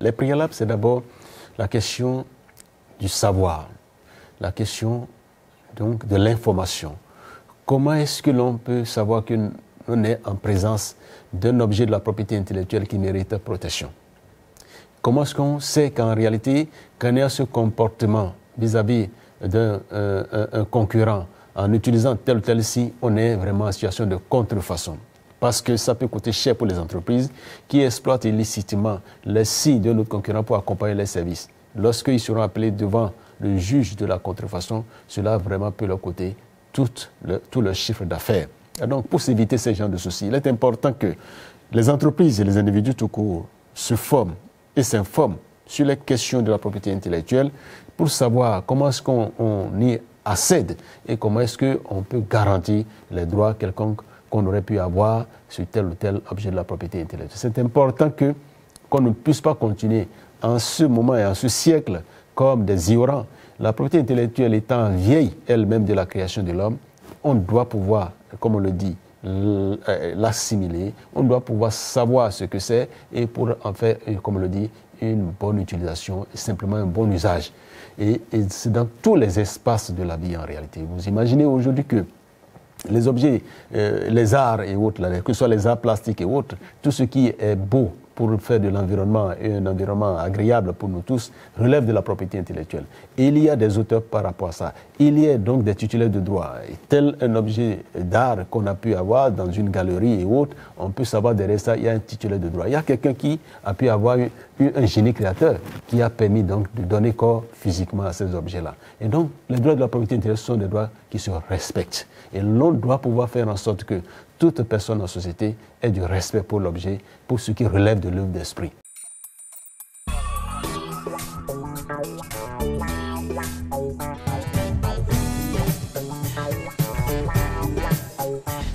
Les préalables, c'est d'abord la question du savoir, la question donc de l'information. Comment est-ce que l'on peut savoir qu'on est en présence d'un objet de la propriété intellectuelle qui mérite protection? Comment est-ce qu'on sait qu'en réalité, quand il y a ce comportement vis-à-vis d'un concurrent, en utilisant tel ou tel signe, on est vraiment en situation de contrefaçon? Parce que ça peut coûter cher pour les entreprises qui exploitent illicitement les signes de notre concurrent pour accompagner les services. Lorsqu'ils seront appelés devant le juge de la contrefaçon, cela vraiment peut leur coûter tout le chiffre d'affaires. Et donc, pour s'éviter ce genre de soucis, il est important que les entreprises et les individus tout court se forment et s'informent sur les questions de la propriété intellectuelle pour savoir comment est-ce qu'on y accède et comment est-ce qu'on peut garantir les droits quelconques qu'on aurait pu avoir sur tel ou tel objet de la propriété intellectuelle. C'est important qu'on ne puisse pas continuer en ce moment et en ce siècle comme des ignorants. La propriété intellectuelle étant vieille elle-même de la création de l'homme, on doit pouvoir, comme on le dit, l'assimiler, on doit pouvoir savoir ce que c'est et pour en faire, comme on le dit, une bonne utilisation et simplement un bon usage. Et c'est dans tous les espaces de la vie en réalité. Vous imaginez aujourd'hui que les objets, les arts et autres, que ce soit les arts plastiques et autres, tout ce qui est beau pour faire de l'environnement et un environnement agréable pour nous tous, relève de la propriété intellectuelle. Et il y a des auteurs par rapport à ça. Il y a donc des titulaires de droit. Et tel un objet d'art qu'on a pu avoir dans une galerie et autres, on peut savoir derrière ça, il y a un titulaire de droit. Il y a quelqu'un qui a pu avoir un génie créateur qui a permis donc de donner corps physiquement à ces objets-là. Et donc, les droits de la propriété intellectuelle sont des droits qui se respectent. Et l'on doit pouvoir faire en sorte que toute personne en société ait du respect pour l'objet, pour ce qui relève de l'œuvre d'esprit.